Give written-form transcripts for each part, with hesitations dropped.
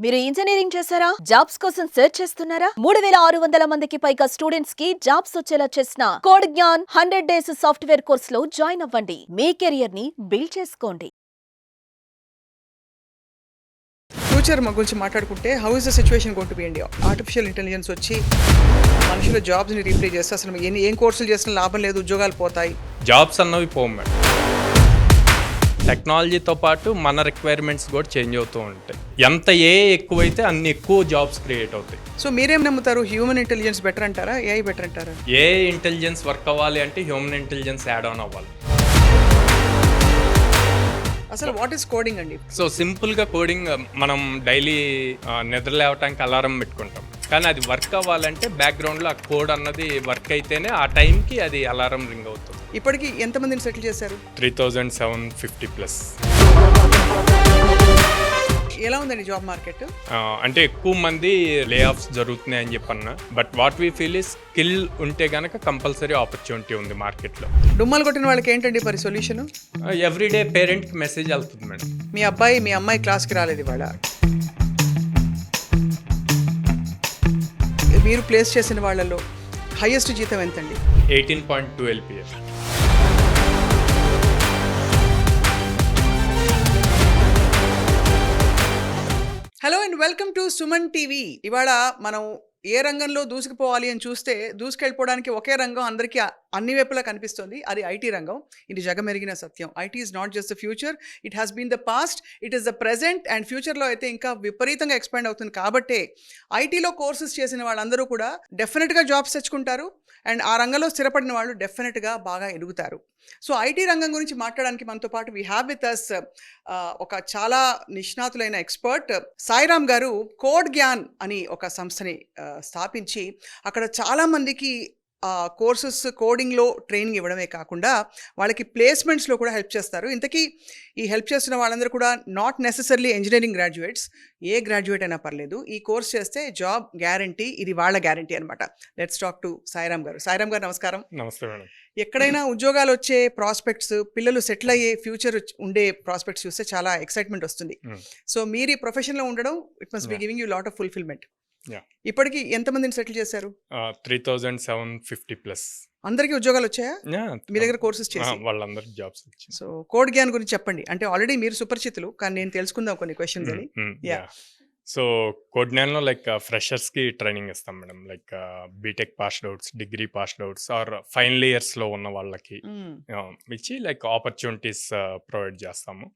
మీరు ఇంజనీరింగ్ చేశారా? జాబ్స్ కోసం సెర్చ్ చేస్తున్నారా? 3600 మందికి పైగా స్టూడెంట్స్ కి జాబ్స్ వచ్చేలా చేసిన code Gyan 100 days software course లో జాయిన్ అవ్వండి. మీ కెరియర్ ని బిల్డ్ చేసుకోండి. ఫ్యూచర్ గురించి మాట్లాడుకుంటే how is the situation going to be India? Artificial intelligence వచ్చి మనుషుల జాబ్స్ని రీప్లేస్ చేస్తే అసలు ఏం కోర్సులు చేసినా లాభం లేదు, ఉద్యోగాలు పోతాయి. జాబ్స్ అన్నవి పోవు మేడం. టెక్నాలజీతో పాటు మన రిక్వైర్మెంట్స్ కూడా చేంజ్ అవుతూ ఉంటాయి. ఎంత ఎక్కువైతే అన్ని ఎక్కువ జాబ్స్ క్రియేట్ అవుతాయి. సో మీరేం నమ్ముతారు? హ్యూమన్ ఇంటెలిజెన్స్ బెటర్ అంటారా, ఏఐ బెటర్ అంటారా? ఇంటెలిజెన్స్ వర్క్ అవ్వాలి అంటే హ్యూమన్ ఇంటెలిజెన్స్ యాడ్ ఆన్ అవ్వాలి. అసలు వాట్ ఈస్ కోడింగ్ అండి? సో సింపుల్గా కోడింగ్ మనం డైలీ నిద్ర లేవటానికి అలారం పెట్టుకుంటాం, కానీ అది వర్క్ అవ్వాలంటే బ్యాక్గ్రౌండ్లో ఆ కోడ్ అన్నది వర్క్ అయితేనే ఆ టైంకి అది అలారం రింగ్ అవుతుంది. ఇప్పటికి ఎంతమందిని సెటిల్ చేశారు? 3750+. ఎలా ఉందండి జాబ్ మార్కెట్? అంటే ఎక్కువ మంది లే ఆఫ్స్ జరుగుతున్నాయి అని చెప్పన్నా, but what we feel is skill ఉంటే గనక కంపల్సరీ ఆపర్చునిటీ ఉంది మార్కెట్లో. డుమ్మలు కొట్టిన వాళ్ళకి ఏంటండి మరి సొల్యూషన్? ఎవ్రీడే పేరెంట్కి మెసేజ్ వెళ్తుంది మేడం, మీ అబ్బాయి మీ అమ్మాయి క్లాస్కి రాలేదు ఇవాళ, మీరు ప్లేస్ చేసిన వాళ్ళలో హైయెస్ట్ జీతం ఎంతండి? 18.2 LPA. Hello and welcome to Suman TV. ఇవాళ మనం ఏ రంగంలో దూసుకుపోవాలి అని చూస్తే దూసుకెళ్ళిపోవడానికి ఒకే రంగం అందరికీ అన్ని వైపులా కనిపిస్తుంది, అది ఐటీ రంగం. ఇది జగమెరిగిన సత్యం. IT is not just the future, it has been the past, it is the present and ఫ్యూచర్లో అయితే ఇంకా విపరీతంగా ఎక్స్పాండ్ అవుతుంది. కాబట్టి ఐటీలో కోర్సెస్ చేసిన వాళ్ళందరూ కూడా డెఫినెట్గా జాబ్స్ తెచ్చుకుంటారు అండ్ ఆ రంగంలో స్థిరపడిన వాళ్ళు డెఫినెట్గా బాగా ఎదుగుతారు. సో ఐటీ రంగం గురించి మాట్లాడడానికి మనతో పాటు వీ హ్యావ్ విత్ అస్ ఒక చాలా నిష్ణాతులైన ఎక్స్పర్ట్ సాయిరామ్ గారు. కోడ్ జ్ఞాన్ అని ఒక సంస్థని స్థాపించి అక్కడ చాలామందికి కోర్సెస్ కోడింగ్లో ట్రైనింగ్ ఇవ్వడమే కాకుండా వాళ్ళకి ప్లేస్మెంట్స్లో కూడా హెల్ప్ చేస్తారు. ఇంతకీ ఈ హెల్ప్ చేస్తున్న వాళ్ళందరూ కూడా not necessarily engineering graduates, A graduate అయినా పర్లేదు, ఈ కోర్స్ చేస్తే జాబ్ గ్యారంటీ, ఇది వాళ్ళ గ్యారంటీ అనమాట. లెట్స్ టాక్ టు సాయిరామ్ గారు. సాయిరామ్ గారు నమస్కారం. నమస్తే మేడం. ఎక్కడైనా ఉద్యోగాలు వచ్చే ప్రాస్పెక్ట్స్, పిల్లలు సెటిల్ అయ్యే ఫ్యూచర్ ఉండే ప్రాస్పెక్ట్స్ చూస్తే చాలా ఎక్సైట్మెంట్ వస్తుంది. సో మీరు ఈ ప్రొఫెషన్లో ఉండడం, it must be giving you lot of fulfilment. ఇప్పటికి ఎంతమందిని సెటిల్ చేశారు? 3750+. అందరికీ ఉద్యోగాలు వచ్చాయా మీ దగ్గర కోర్సెస్ చేసి? వాళ్ళందరికీ జాబ్స్ వచ్చాయి. సో కోడ్ జ్ఞాన్ గురించి చెప్పండి. అంటే ఆల్రెడీ మీరు సుపరిచితులు, కానీ నేను తెలుసుకుందాం కొన్ని క్వశ్చన్స్ అని. సో కోడ్ జ్ఞాన్లో లైక్ ఫ్రెషర్స్కి ట్రైనింగ్ ఇస్తాం madam. Like BTech passed outs, degree passed outs or final ఇయర్స్లో ఉన్న వాళ్ళకి ఇచ్చి లైక్ ఆపర్చునిటీస్ ప్రొవైడ్ చేస్తాము.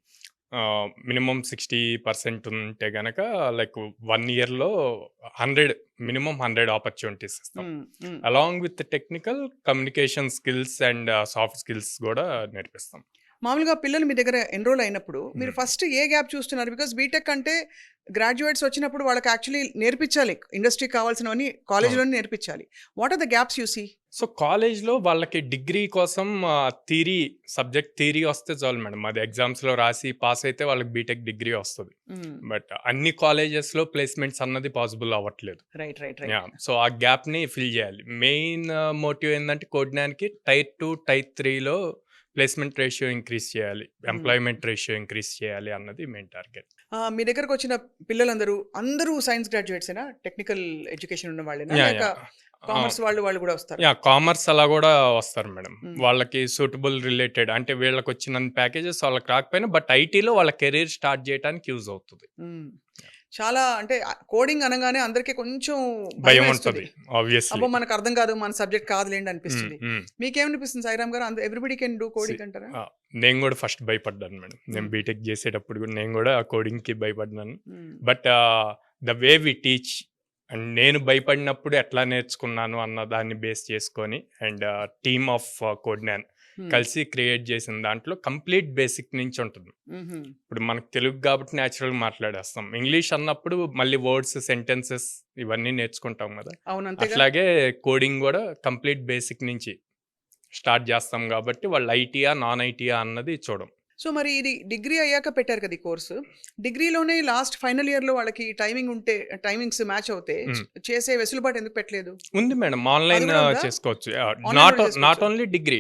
మినిమం 60% ఉంటే కనుక లైక్ 1 yearలో 100 ఆపర్చునిటీస్ ఇస్తాం. Along with technical communication skills and soft skills కూడా నేర్పిస్తాం. మామూలుగా పిల్లలు మీ దగ్గర ఎన్రోల్ అయినప్పుడు మీరు ఫస్ట్ ఏ గ్యాప్ చూస్తున్నారు? బికాస్ బీటెక్ అంటే గ్రాడ్యుయేట్స్ వచ్చినప్పుడు వాళ్ళకి యాక్చువల్లీ నేర్పించాలి, ఇండస్ట్రీకి కావాల్సినవన్నీ కాలేజ్లోనే నేర్పించాలి. What are the gaps you see? So కాలేజ్లో వాళ్ళకి డిగ్రీ కోసం సబ్జెక్ట్ థియరీ వస్తే చాలు మేడం. అది ఎగ్జామ్స్లో రాసి పాస్ అయితే వాళ్ళకి బీటెక్ డిగ్రీ వస్తుంది. బట్ అన్ని కాలేజెస్లో ప్లేస్మెంట్స్ అన్నది పాసిబుల్ అవ్వట్లేదు. సో ఆ గ్యాప్ని ఫిల్ చేయాలి. మెయిన్ మోటివ్ ఏంటంటే కోడ్ జ్ఞాన్కి టైర్ 2, టైర్ 3లో ప్లేస్మెంట్ రేషియో ఇంక్రీజ్ చేయాలి, ఎంప్లాయ్మెంట్ రేషియో ఇంక్రీజ్ చేయాలి అన్నది మెయిన్ టార్గెట్. మీ దగ్గరకు వచ్చిన పిల్లలందరూ సైన్స్ గ్రాడ్యుయేట్సేనా? టెక్నికల్ ఎడ్యుకేషన్ ఉన్న వాళ్ళేనా? కామర్స్ వాళ్ళు కూడా వస్తారు? కామర్స్ అలా కూడా వస్తారు మేడం. వాళ్ళకి సూటబుల్ రిలేటెడ్ అంటే వీళ్ళకి వచ్చిన ప్యాకేజెస్ వాళ్ళకి రాకపోయినా బట్ ఐటీలో వాళ్ళ కెరీర్ స్టార్ట్ చేయడానికి యూజ్ అవుతుంది. చాలా అంటే కోడింగ్ అనగానే అందరికీ కొంచెం భయం ఉంటుంది. అబ్బో మనకు అర్థం కాదు, మన సబ్జెక్ట్ కాదులేండి అనిపిస్తుంది. మీకేమనిపిస్తుంది సాయిరామ్ గారు? ఎవ్రీబడి కెన్ డూ కోడింగ్ అంటారా? నేను కూడా ఫస్ట్ భయపడ్డాను మేడం. నేను బీటెక్ చేసేటప్పుడు కూడా నేను కూడా కోడింగ్కి భయపడ్డాను. But the way we teach and నేను భయపడినప్పుడు ఎట్లా నేర్చుకున్నాను అన్న దాన్ని బేస్ చేసుకొని and team of code Gyan కలిసి క్రియేట్ చేసిన దాంట్లో కంప్లీట్ బేసిక్ నుంచి ఉంటుంది. ఇప్పుడు మనకు తెలుగు కాబట్టి న్యాచురల్గా మాట్లాడేస్తాం. ఇంగ్లీష్ అన్నప్పుడు మళ్ళీ వర్డ్స్, సెంటెన్సెస్ ఇవన్నీ నేర్చుకుంటాం కదా. అట్లాగే కోడింగ్ కూడా కంప్లీట్ బేసిక్ నుంచి స్టార్ట్ చేస్తాం కాబట్టి వాళ్ళు ఐటీయా నాన్ ఐటీయా అన్నది చూడం. సో మరి ఇది డిగ్రీ అయ్యాక పెట్టారు కదా ఈ కోర్సు. డిగ్రీలోనే లాస్ట్ ఫైనల్ ఇయర్లో వాళ్ళకి టైమింగ్స్ మ్యాచ్ అవుతే చేసే వెసులుబాటు ఎందుకు పెట్టలేదు? ఉంది మేడం, ఆన్లైన్ చేసుకోవచ్చు. నాట్ ఓన్లీ డిగ్రీ,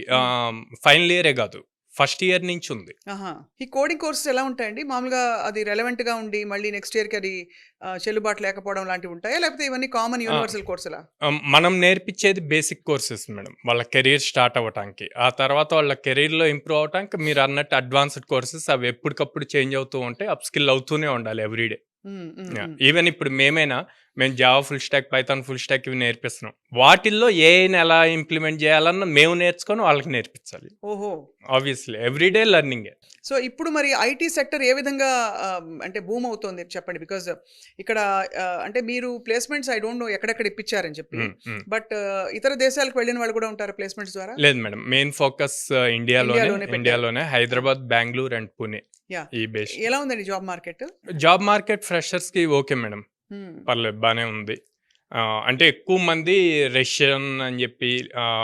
ఫైనల్ ఇయరే కాదు, ఫస్ట్ ఇయర్ నుంచి ఉంది. ఆహా! ఈ కోడింగ్ కోర్సెస్ ఎలా ఉంటాయండి? మామూలుగా అది రెలెవెంట్‌గా ఉండి మళ్ళీ నెక్స్ట్ ఇయర్‌కి అది చెల్లుబాటు లేకపోవడం లాంటివి ఉంటాయా? లేకపోతే ఇవన్నీ కామన్ యూనివర్సల్ కోర్సులా? మనం నేర్పించేది బేసిక్ కోర్సెస్ మేడం. వాళ్ళ కెరీర్ స్టార్ట్ అవ్వటానికి. ఆ తర్వాత వాళ్ళ కెరీర్‌లో ఇంప్రూవ్ అవ్వటానికి మీరన్నట్టు అడ్వాన్స్‌డ్ కోర్సెస్ అవి ఎప్పటికప్పుడు చేంజ్ అవుతూ ఉంటాయి. అప్ స్కిల్ అవుతూనే ఉండాలి ఎవ్రీడే. హ్మ్. హ్మ్. హ్మ్. ఈవెన్ ఇప్పుడు మేము Java full stock, Python full stock ఇవి నేర్పిస్తున్నాం. వాటిల్లో ఏఐని ఎలా ఇంప్లిమెంట్ చేయాలన్న మేము నేర్చుకొని వాళ్ళకి నేర్పించాలి. ఓహో! Obviously everyday లెర్నింగే. సో, ఇప్పుడు మరి ఐటీ సెక్టర్ ఏ విధంగా అంటే బూమ్ అవుతోంది చెప్పండి? బికాజ్ ఇక్కడ అంటే మీరు ప్లేస్‌మెంట్స్ ఐ డోంట్ నో ఎక్కడెక్కడ ఇప్పించారని చెప్పి. హ్మ్. హ్మ్. బట్ ఇతర దేశాలకు వెళ్ళిన వాళ్ళు కూడా ఉంటారా ప్లేస్‌మెంట్స్ ద్వారా? లేదు మేడం. మెయిన్ ఫోకస్ ఇండియాలోనే పెట్టారు. ఇండియాలోనే ఆ! Hyderabad, Bengaluru and Pune yeah! ఈ బేస్. ఎలా ఉందండి జాబ్ మార్కెట్? జాబ్ మార్కెట్ ఫ్రెషర్స్‌కి ఓకే మేడం. హ్మ్. పర్లేదు బానే ఉంది. అంటే ఎక్కువ మంది రెషన్ అని జెప్పి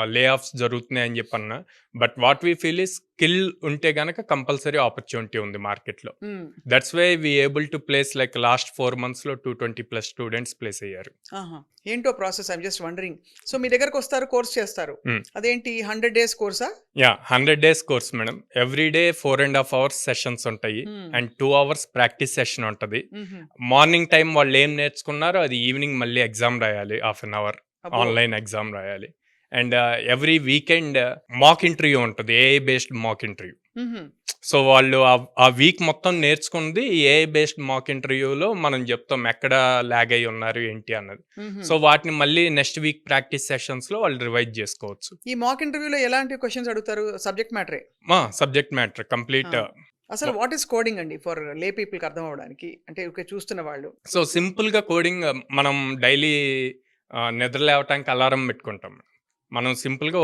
లే ఆఫ్స్ జరుగుతున్నాయని జెప్పన్నా. But what we feel is skill ఉంటే గనక కంపల్సరీ ఆపర్చునిటీ ఉంది మార్కెట్‌లో. హ్మ్. That's why we able to place like last 4 మంత్స్‌లో 220+ స్టూడెంట్స్ ప్లేస్ అయ్యారు. ఆహా! ఏంటో process I'm just wondering. So, మీ దగ్గరకొస్తారు, కోర్స్ చేస్తారు. హ్మ్. అదేంటి 100 డేస్ కోర్సా? Yeah! 100 days course madam. Every day 4½ hours sessions ఉంటాయి. హ్మ్. అండ్ 2 అవర్స్ ప్రాక్టీస్ సెషన్ ఉంటది. హుహు. మార్నింగ్ టైమ్ వాళ్ళేం నేర్చుకున్నారో అది ఈవినింగ్ మళ్ళీ ఎగ్జామ్ రాయాలి. హాఫ్ అన్ అవర్ అబ్బో! ఆన్‌లైన్ ఎగ్జామ్ రాయాలి. And every weekend mock interview ఉంటది. AI based mock interview. హుహు. సో, వాళ్ళు ఆ వీక్ మొత్తం నేర్చుకుంది ఏఐ బేస్డ్ మాక్ ఇంటర్వ్యూలో మనం జెప్తాం ఎక్కడ ల్యాగ్ అయ్యి ఉన్నారు ఏంటి అన్నది. హుహు. సో, వాటిని మళ్ళీ నెక్స్ట్ వీక్ ప్రాక్టీస్ సెషన్స్‌లో వాళ్ళు రివైజ్ జేసుకోవచ్చు. ఈ మాక్ ఇంటర్వ్యూలో ఎలాంటి క్వెషన్స్ అడుగుతారు? సబ్జెక్ట్ మ్యాటరే. సబ్జెక్ట్ మ్యాటర్ ఆ! కంప్లీట్. అసలు వాట్ ఈస్ కోడింగ్ అండి ఫర్ లే పీపుల్‌కి అర్థం అవ్వడానికి? అంటే ఊకే చూస్తున్న వాళ్ళు. సో, సింపుల్‌గా కోడింగ్ మనం డైలీ నిద్ర లేవటానికి అలారం పెట్టుకుంటాం. మనం సింపుల్‌గా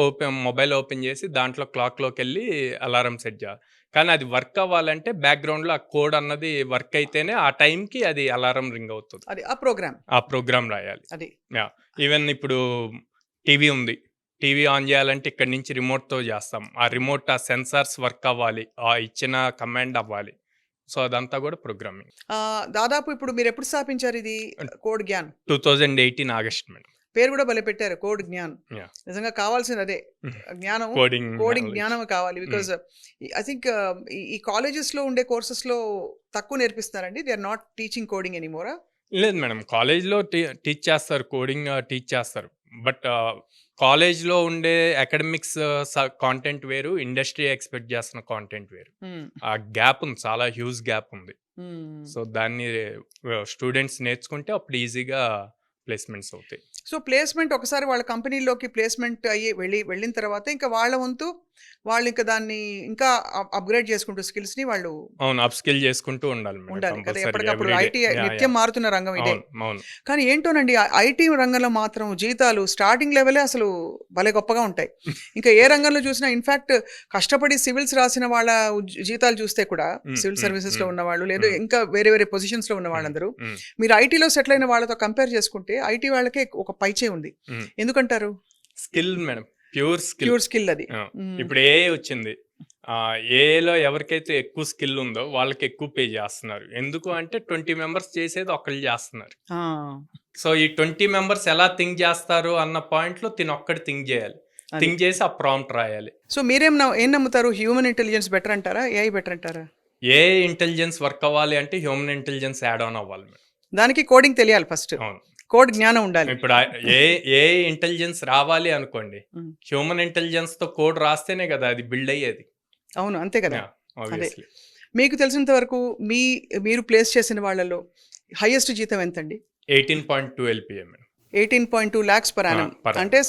మొబైల్ ఓపెన్ చేసి దాంట్లో క్లాక్‌లోకెళ్ళి అలారం సెట్ చేయాలి. కానీ అది వర్క్ అవ్వాలంటే బ్యాక్‌గ్రౌండ్‌లో ఆ కోడ్ అన్నది వర్క్ అయితేనే ఆ టైంకి అది అలారం రింగ్ అవుతది. అది ఆ ప్రోగ్రామ్. ఆ ప్రోగ్రామ్ రాయాలి. అది. యాహ్! ఈవెన్ ఇప్పుడు టీవీ ఉంది. టీవీ ఆన్ చేయాలంటే ఇక్కడి నుంచి రిమోట్‌తో చేస్తాం. ఆ రిమోట్ ఆ సెన్సార్స్ వర్క్ అవ్వాలి. ఆ ఇచ్చిన కమాండ్ అవ్వాలి. సో, అదంతా కూడా ప్రోగ్రామింగ్. దాదాపు ఇప్పుడు మీరెప్పుడు స్థాపించారు ఇది కోడ్ జ్ఞాన్? 2018 August madam. పేరు కూడా భలే పెట్టారు కోడ్ జ్ఞాన్. యాహ్! నిజంగా కావాల్సింది అదే. జ్ఞానం, కోడింగ్ కోడింగ్ నాలెడ్జ్. జ్ఞానం కావాలి. హ్మ్. బికాజ్ ఐ థింక్ ఈ కాలేజెస్‌లో ఉండే కోర్సెస్‌లో తక్కువ నేర్పిస్తున్నారండి. They are not teaching coding ఎనీమోరా? లేదు మేడం. కాలేజ్‌లో టీచ్ చేస్తారు. కోడింగ్ టీచ్ చేస్తారు. బట్ కాలేజ్‌లో ఉండే అకాడమిక్స్ కాంటెంట్ వేరు. ఇండస్ట్రీ ఎక్స్‌పెక్ట్ చేస్తున్న కాంటెంట్ వేరు. హ్మ్. ఆ గ్యాప్ ఉంది. చాలా హ్యూజ్ గ్యాప్ ఉంది. హ్మ్. సో, దాన్ని స్టూడెంట్స్ నేర్చుకుంటే అప్పుడు ఈజీగా ప్లేస్‌మెంట్స్ అవుతాయి. సో, ప్లేస్‌మెంట్ ఒకసారి వాళ్ళ కంపెనీలోకి ప్లేస్‌మెంట్ అయ్యి వెళ్ళిన తర్వాత ఇంకా వాళ్ళ వంతు వాళ్ళింక దాన్ని ఇంకా అప్‌గ్రేడ్ చేసుకుంటూ స్కిల్స్‌ని వాళ్ళు అవును. అప్ స్కిల్ చేసుకుంటూ ఉండాలి మేడం ఉండాలి కదా! కంపల్సరీగా ఎప్పటికప్పుడు ఎవ్రీ డే. IT yeah! నిత్యం యాహ్! మారుతున్న రంగం ఇదే. అవును. అవును. కానీ ఏంటోనండి ఐటీ రంగంలో మాత్రం జీతాలు స్టార్టింగ్ లెవెలే అసలు భలే గొప్పగా ఉంటాయి. ఇంకా ఏ రంగంలో చూసినా ఇన్‌ఫాక్ట్ కష్టపడి సివిల్స్ రాసిన వాళ్ళ జీతాలు చూస్తే కూడా హ్మ్. సివిల్ హ్మ్. సర్వీసెస్‌లో హ్మ్. ఉన్నవాళ్ళు లేదా హ్మ్. ఇంకా వేరే వేరే పొజిషన్స్‌లో ఉన్న హ్మ్. వాళ్ళందరూ హ్మ్. మీరు ఐటీలో సెటిల్ అయిన వాళ్ళతో కంపేర్ చేసుకుంటే ఐటీ వాళ్ళకే ఒక పైచే ఉంది. హ్మ్. ఎందుకంటారు? Skill madam. Pure skill. Pure skill అది. ఆ! హ్మ్. ఇప్పుడు ఏఐ వచ్చింది. ఏఐలో ఎవరికైతే ఎక్కువ స్కిల్ ఉందో వాళ్ళకి ఎక్కువ పే చేస్తున్నారు. ఎందుకు అంటే 20 మెంబర్స్ చేసేది ఒకళ్ళు చేస్తున్నారు. ఆ! సో, ఈ 20 మెంబర్స్ ఎలా థింక్ చేస్తారు అన్న పాయింట్‌లో తినొక్కడు థింక్ చేయాలి. అది. థింక్ చేసి ఆ ప్రాంప్ట్ రాయాలి. సో, మీరేం ఏం నమ్ముతారు? హ్యూమన్ ఇంటెలిజెన్స్ బెటర్ అంటారా? ఏఐ బెటర్ అంటారా? ఏఐ ఇంటెలిజెన్స్ వర్క్ అవ్వాలి అంటే హ్యూమన్ ఇంటెలిజెన్స్ యాడ్ ఆన్ అవ్వాలి మేడం. దానికి కోడింగ్ తెలియాలి ఫస్ట్. అవును. కోడ్ జ్ఞానం ఉండాలి. ఇప్పుడు ఏఐ ఇంటెలిజెన్స్ రావాలి అనుకోండి. హ్మ్. హ్యూమన్ ఇంటెలిజెన్స్‌తో కోడ్ రాస్తేనే కదా అది బిల్డ్ అయ్యేది. అవును. అంతే కదా! యాహ్! అదే. ఆబ్వియస్లీ. మీకు తెలిసినంత వరకు మీరు ప్లేస్ చేసిన వాళ్ళలో హైయెస్ట్ జీతం ఎంతండి? 18.2 LPA madam. 18.2 lakhs per annum. Per అంటే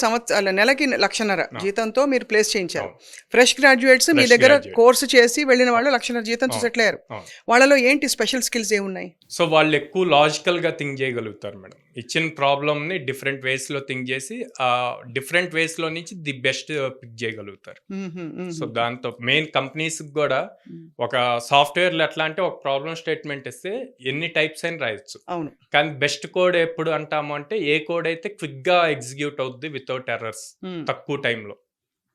నెలకి 1,50,000 ఆ! జీతంతో మీరు ప్లేస్ చేయించారు. అవును. ఫ్రెష్ గ్రాడ్యుయేట్స్ మీ ఫ్రెష్ దగ్గర గ్రాడ్యుయేట్. కోర్స్ చేసి వెళ్ళిన వాళ్ళు 1,50,000 జీతంతో అవును. సెటిల్ అయ్యారు. అవును. వాళ్ళలో ఏంటి స్పెషల్ స్కిల్స్ ఏమున్నాయి? సో, వాళ్ళు ఎక్కువ లాజికల్‌గా థింక్ చేయగలుగుతారు మేడం. ఇచ్చిన ప్రాబ్లమ్‌ని డిఫరెంట్ వేస్‌లో థింక్ చేసి డిఫరెంట్ వేస్‌లో నుంచి ది బెస్ట్ పిక్ చేయగలుగుతారు. హుహు. సో, హుహు. దాంతో మెయిన్ కంపెనీస్‌కి గూడా హ్మ్. ఒక సాఫ్ట్‌వేర్‌లో ఎట్లా అంటే ఒక ప్రాబ్లమ్ స్టేట్మెంట్ ఇస్తే ఎన్ని టైప్స్ అయినా రాయొచ్చు. అవును. కానీ బెస్ట్ కోడ్ ఎప్పుడు అంటాము అంటే ఏ కోడ్ అయితే క్విక్‌గా ఎగ్జిక్యూట్ అవుద్ది వితౌట్ ఎర్రర్స్ హ్మ్. తక్కువ టైంలో.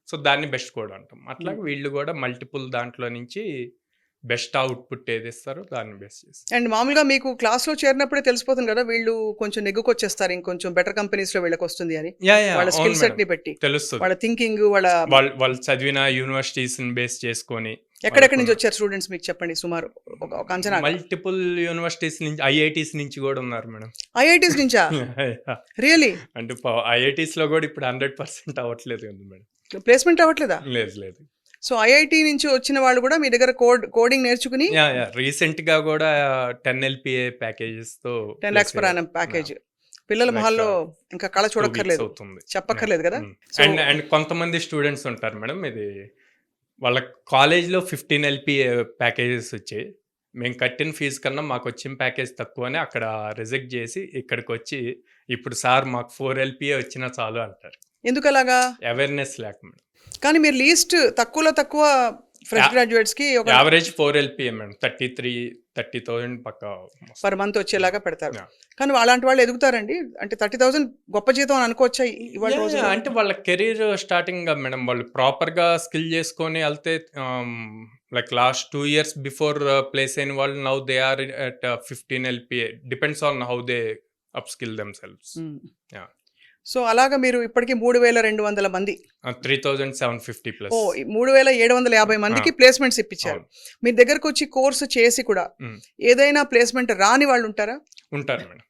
సో, దాన్ని బెస్ట్ కోడ్ అంటాం. అట్లాగే హ్మ్. వీళ్ళు గూడా మల్టిపుల్ దాంట్లో నుంచి బెస్ట్ అవుట్పుట్ ఏది ఇస్తారో దాన్ని బేస్ చేసి. అండ్ మామూలుగా మీకు క్లాస్లో చేరినప్పుడే తెలిసిపోతుంది కదా వీళ్ళు కొంచెం నెగ్గుకొచ్చేస్తారు ఇంకొంచెం బెటర్ కంపెనీస్లో వీళ్ళకి వస్తుంది అని, వాళ్ళ స్కిల్ సెట్ ని బట్టి తెలుస్తుంది. వాళ్ళ థింకింగ్ వాళ్ళు చదివిన యూనివర్సిటీస్ బేస్ చేసుకొని. ఎక్కడెక్కడి నుంచి వచ్చారు స్టూడెంట్స్ మీకు చెప్పండి సుమారు ఒక అంచనా? మల్టిపుల్ యూనివర్సిటీస్ నుంచి, ఐఐటీస్ నుంచి కూడా ఉన్నారు మేడం. ఐఐటీస్ నుంచా? రియలీ? అంటే ఐఐటీస్ లో కూడా ఇప్పుడు 100% అవ్వట్లేదు కదా మేడం, ప్లేస్మెంట్ అవ్వట్లేదా? లేదు. సో ఐఐటి నుంచి వచ్చిన వాళ్ళు కూడా మీ దగ్గర కోడింగ్ నేర్చుకుని రీసెంట్ గా కూడా 10 LPA ప్యాకేజెస్ తో 10 lakhs per annum ప్యాకేజ్ పిల్లల మొహాల్లో ఇంకా కళ చూడక్కర్లేదు, అవుతుంది, చెప్పక్కర్లేదు కదా. అండ్ కొంతమంది స్టూడెంట్స్ ఉంటారు మేడం, ఇది వాళ్ళ కాలేజ్లో 15 LPA ప్యాకేజెస్ వచ్చాయి, మేము కట్టిన ఫీజు కన్నా మాకు వచ్చిన ప్యాకేజ్ తక్కువ అని అక్కడ రిజెక్ట్ చేసి ఇక్కడికి వచ్చి ఇప్పుడు సార్ మాకు 4 LPA వచ్చినా చాలు అంటారు. ఎందుకు అలాగా? అవేర్నెస్ లేక మేడం. కానీ మీరు లీస్ట్ తక్కువలో తక్కువ ఫ్రెష్ గ్రాడ్యుయేట్స్ కి ఒక యావరేజ్ 4 LPA మేడం, 30,000 పక్కా పర్ మంత్ వచ్చేలాగా పెడతారు. Yeah. కానీ అలాంటి వాళ్ళు ఎదుగుతారండి, అంటే 30,000 గొప్ప జీతం అని అనుకోవచ్చా ఇవాళ రోజు? అంటే వాళ్ళ కెరీర్ స్టార్టింగ్ మేడం, వాళ్ళు ప్రాపర్ గా స్కిల్ చేసుకొని వెళ్తే like last 2 years before place అయిన వాళ్ళు now they are at 15 LPA, depends on how they upskill themselves. So అలాగా మీరు ఇప్పటికీ 3,200 మంది 3,750 ప్లస్ 3,750 మందికి ప్లేస్మెంట్స్ ఇప్పించారు. మీ దగ్గరకు వచ్చి కోర్సు చేసి కూడా ఏదైనా ప్లేస్మెంట్ రాని వాళ్ళు ఉంటారా? ఉంటారు మేడం.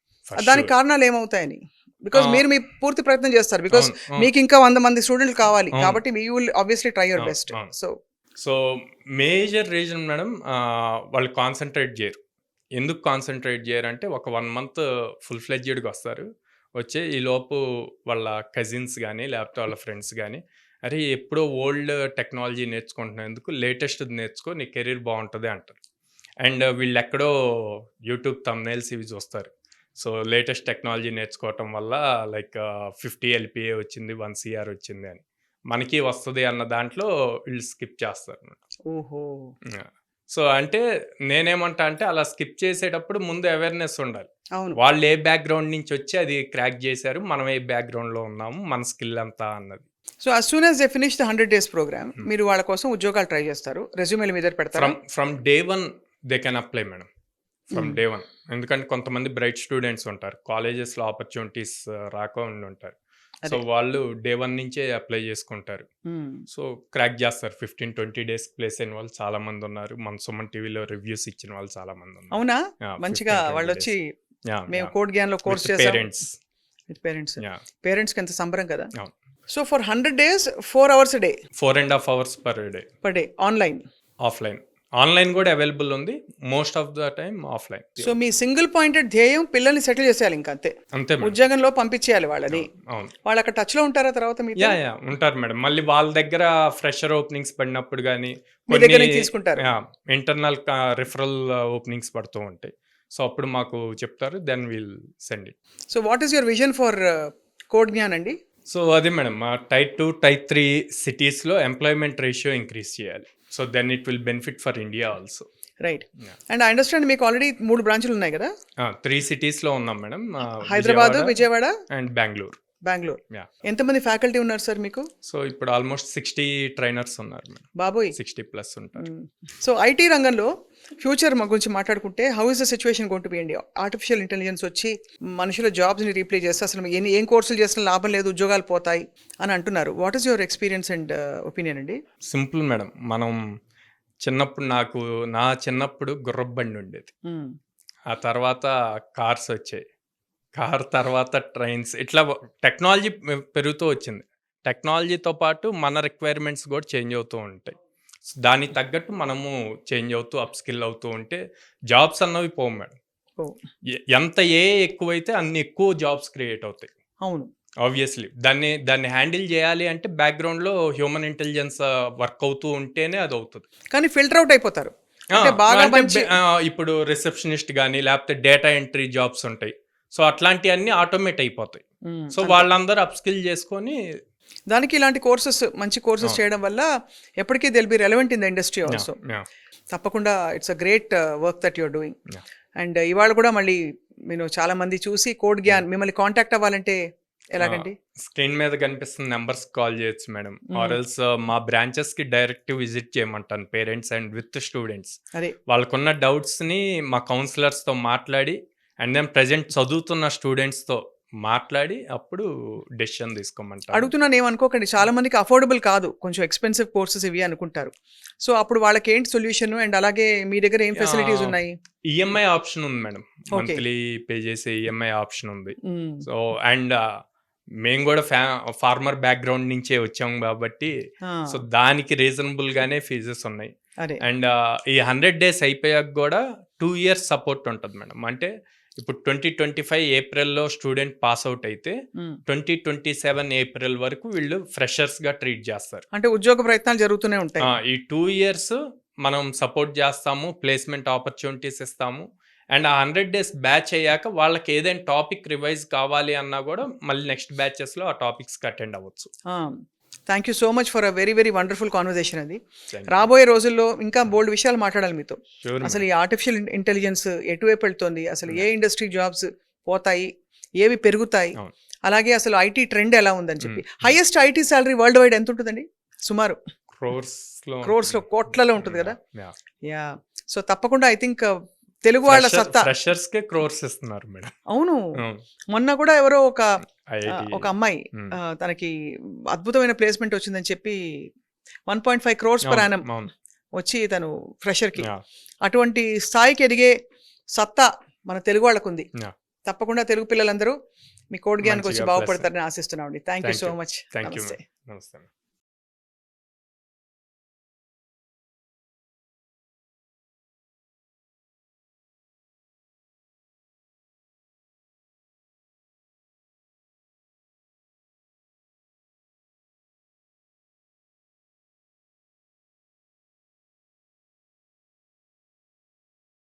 దానికి కారణాలు ఏమవుతాయని? బికాస్ మీరు మీ పూర్తి ప్రయత్నం చేస్తారు, బికాస్ మీకు ఇంకా 100 మంది స్టూడెంట్లు కావాలి కాబట్టి you will obviously try your best. So major reason madam, వాళ్ళు కాన్సన్ట్రేట్ చేయరు. ఎందుకు కాన్సన్ట్రేట్ చేయరు అంటే ఒక 1 month ఫుల్ ఫ్లెడ్జ్డ్గా వస్తారు, వచ్చే ఈ లోపు వాళ్ళ కజిన్స్ కానీ లేకపోతే వాళ్ళ ఫ్రెండ్స్ కానీ అరే ఎప్పుడో ఓల్డ్ టెక్నాలజీ నేర్చుకుంటున్నందుకు లేటెస్ట్ నేర్చుకో నీ కెరీర్ బాగుంటుంది అంటారు. అండ్ వీళ్ళు ఎక్కడో యూట్యూబ్ థంబ్నెయిల్స్ ఇవి చూస్తారు. సో లేటెస్ట్ టెక్నాలజీ నేర్చుకోవటం వల్ల లైక్ 50 LPA వచ్చింది, 1 CR వచ్చింది అని మనకి వస్తుంది అన్న దాంట్లో వీళ్ళు స్కిప్ చేస్తారు. ఓహో. సో అంటే నేనేమంటా అంటే అలా స్కిప్ చేసేటప్పుడు ముందు అవేర్నెస్ ఉండాలి. అవును. వాళ్ళు ఏ బ్యాక్గ్రౌండ్ నుంచి వచ్చి అది క్రాక్ చేశారు, మనం ఏ బ్యాక్గ్రౌండ్లో ఉన్నాము, మన స్కిల్ అంతా అన్నది. So as soon as they finish the 100 days program మీరు వాళ్ళ కోసం ఉద్యోగాలు ట్రై చేస్తారు, రెజ్యూమేల మీద పెడతారు. From day 1 they can apply madam, from day 1. ఎందుకంటే కొంతమంది బ్రైట్ స్టూడెంట్స్ ఉంటారు, కాలేజెస్లో ఆపర్చునిటీస్ రాకుండా ఉంటారు. సో వాళ్ళు డే 1 నుంచే అప్లై చేసుకుంటారు. సో క్రాక్ చేస్తారు. 15-20 days ప్లేస్ అయిన వాళ్ళు చాలా మంది ఉన్నారు. మన సుమన్ టీవీలో రివ్యూస్ ఇచ్చిన వాళ్ళు చాలా మంది ఉన్నారు. అవునా? మంచిగా వాళ్ళు వచ్చి మేము కోడ్ గ్యాన్ లో కోర్స్ చేసాం. పేరెంట్స్ కి ఎంత సంబరం కదా. So for 100 days 4 hours a day, 4.5 hours per day online. Offline, online కూడా అవైలబుల్ ఉంది, most of the time offline. So me single pointed ధ్యేయం పిల్లల్ని సెటిల్ చేసేయాలి, ఇంకా అంతే. ఉద్యోగంలో పంపించేయాలి వాళ్ళని. వాళ్ళు అక్కడ టచ్ లో ఉంటారా తర్వాత? ఉంటారు మేడం. మళ్ళీ వాళ్ళ దగ్గర ఫ్రెషర్ ఓపెనింగ్స్ పడినప్పుడు కానీ తీసుకుంటారు, ఇంటర్నల్ రిఫరల్ ఓపెనింగ్స్ పడుతూ ఉంటాయి. సో అప్పుడు మాకు చెప్తారు, then will send it. So what is your vision for code Gyan అండి? సో అది మేడం, టైప్ 2, టైప్ 3 సిటీస్లో ఎంప్లాయ్మెంట్ రేషియో ఇంక్రీజ్ చేయాలి. So then it will benefit for India also. Right. And I understand మీకు already 3 బ్రాంచ్లు ఉన్నాయి కదా? 3 cities-లో ఉన్నాం మేడం, హైదరాబాద్, విజయవాడ అండ్ బెంగళూరు. ఎంతమంది ఫ్యాకల్టీ ఉన్నారు సార్ మీకు? సో ఇప్పుడు ఆల్మోస్ట్ 60 ట్రైనర్స్ ఉన్నారు మేడం. బాబోయ్, 60+ ఉంటారు. సో ఐటీ రంగంలో ఫ్యూచర్ గురించి మాట్లాడుకుంటే how is the situation going to be అండి? ఆర్టిఫిషియల్ ఇంటెలిజెన్స్ వచ్చి మనుషుల జాబ్స్ని రీప్లేస్ చేస్తే అసలు ఏం కోర్సులు చేసినా లాభం లేదు, ఉద్యోగాలు పోతాయి అని అంటున్నారు. What is your experience and opinion అండి? సింపుల్ మేడం, మనం నా చిన్నప్పుడు గుర్రపు బండి ఉండేది, ఆ తర్వాత కార్స్ వచ్చాయి, కార్ తర్వాత ట్రైన్స్, ఇట్లా టెక్నాలజీ పెరుగుతూ వచ్చింది. టెక్నాలజీతో పాటు మన రిక్వైర్మెంట్స్ కూడా చేంజ్ అవుతూ ఉంటాయి. దానికి తగ్గట్టు మనము చేంజ్ అవుతూ అప్ స్కిల్ అవుతూ ఉంటే జాబ్స్ అన్నవి పోవు మేడం. ఎంత ఎక్కువైతే అన్ని ఎక్కువ జాబ్స్ క్రియేట్ అవుతాయి. అవును, ఆబ్వియస్లీ దాన్ని హ్యాండిల్ చేయాలి అంటే బ్యాక్గ్రౌండ్లో హ్యూమన్ ఇంటెలిజెన్స్ వర్క్ అవుతూ ఉంటేనే అది అవుతుంది. కానీ ఫిల్టర్ అవుట్ అయిపోతారు. ఇప్పుడు రిసెప్షనిస్ట్ కానీ లేకపోతే డేటా ఎంట్రీ జాబ్స్ ఉంటాయి, సో అట్లాంటివన్నీ ఆటోమేట్ అయిపోతాయి. సో వాళ్ళందరూ అప్ స్కిల్ చేసుకొని దానికి ఇలాంటి కోర్సెస్, మంచి కోర్సెస్ చేయడం వల్ల ఎప్పటికీ will be relevant in the industry also. తప్పకుండా it's a great work that you're doing. And ఇవాళ కూడా మళ్ళీ నేను చాలా మంది చూసి కోడ్ జ్ఞాన్ మిమ్మల్ని కాంటాక్ట్ అవ్వాలంటే ఎలాగండి? స్క్రీన్ మీద కనిపిస్తున్న నెంబర్స్ కాల్ చేయొచ్చు మేడం. మ్మ్. ఆర్ఎల్స్ మా బ్రాంచెస్ కి డైరెక్ట్ విజిట్ చేయమంటాను పేరెంట్స్ అండ్ విత్ స్టూడెంట్స్. అదే వాళ్ళకున్న డౌట్స్ ని మా కౌన్సిలర్స్ తో మాట్లాడి అండ్ దెన్ ప్రెజెంట్ చదువుతున్న స్టూడెంట్స్ తో మాట్లాడి అప్పుడు డెసిషన్ తీసుకోమంటారు. అడుగుతున్నాను ఏమనుకోకండి, చాలా మందికి అఫోర్డబుల్ కాదు, కొంచెం ఎక్స్పెన్సివ్ కోర్సెస్ ఇవి అనుకుంటారు. సో అప్పుడు వాళ్ళకి ఏంటి సొల్యూషన్, అండ్ అలాగే మీ దగ్గర ఏం ఫెసిలిటీస్ ఉన్నాయి? ఈఎంఐ ఆప్షన్ ఉంది మేడం, Okay. మంత్లీ పే చేసే ఈఎంఐ ఆప్షన్ ఉంది. మ్మ్. సో అండ్ మేము కూడా ఫార్మర్ బ్యాక్గ్రౌండ్ నుంచే వచ్చాము కాబట్టి ఆ, సో దానికి రీజనబుల్ గానే ఫీజెస్ ఉన్నాయి. అదే అండ్ ఈ 100 days అయిపోయాక కూడా 2 years సపోర్ట్ ఉంటుంది మేడం. అంటే ఇప్పుడు 2025 ఏప్రిల్లో స్టూడెంట్ పాస్ అవుట్ అయితే మ్మ్. 2027 ఏప్రిల్ వరకు వీళ్ళు ఫ్రెషర్స్ గా ట్రీట్ చేస్తారు. అంటే ఉద్యోగ ప్రయత్నాలు జరుగుతూనే ఉంటాయి. ఈ 2 years మనం సపోర్ట్ చేస్తాము, ప్లేస్మెంట్ ఆపర్చునిటీస్ ఇస్తాము. అండ్ ఆ 100 days బ్యాచ్ అయ్యాక వాళ్ళకి ఏదైనా టాపిక్ రివైజ్ కావాలి అన్నా కూడా మళ్ళీ నెక్స్ట్ బ్యాచెస్ లో ఆ టాపిక్స్ కి అటెండ్ అవ్వచ్చు. Thank you so much for a very very wonderful conversation. అది Thank you. రాబోయే రోజుల్లో ఇంకా బోల్డ్ విషయాలు మాట్లాడాలి మీతో. Sure, అసలు madam. ఈ ఆర్టిఫిషియల్ ఇంటెలిజెన్స్ ఎటువైపు వెళ్తుంది, అసలు ఏ ఇండస్ట్రీ జాబ్స్ పోతాయి, ఏవి పెరుగుతాయి, అవును. అలాగే అసలు ఐటీ ట్రెండ్ ఎలా ఉందని చెప్పి. Mm. Highest IT salary world wide ఎంత ఉంటుందండి? సుమారు Crores లో కోట్లలో ఉంటుంది కదా. Yeah. యా, సో తప్పకుండా ఐ థింక్ తెలుగు వాళ్ళ సత్తా. ఫ్రెషర్స్ కే క్రోర్స్ ఇస్తున్నారు మేడం. అవును, మొన్న కూడా ఎవరో ఒక ఐఐటి అమ్మాయి తనకి అద్భుతమైన ప్లేస్మెంట్ వచ్చిందని చెప్పి 1.5 crores per annum వచ్చి తను ఫ్రెషర్ కి, అటువంటి స్థాయికి ఎదిగే సత్తా మన తెలుగు వాళ్ళకు ఉంది. Yeah. తప్పకుండా తెలుగు పిల్లలందరూ మీ కోడ్ జ్ఞానికి వచ్చి మంచిగా బాగుపడతారని ఆశిస్తున్నామండి. Thank you Thank so you. Much. Thank you నమస్తే. నమస్తే.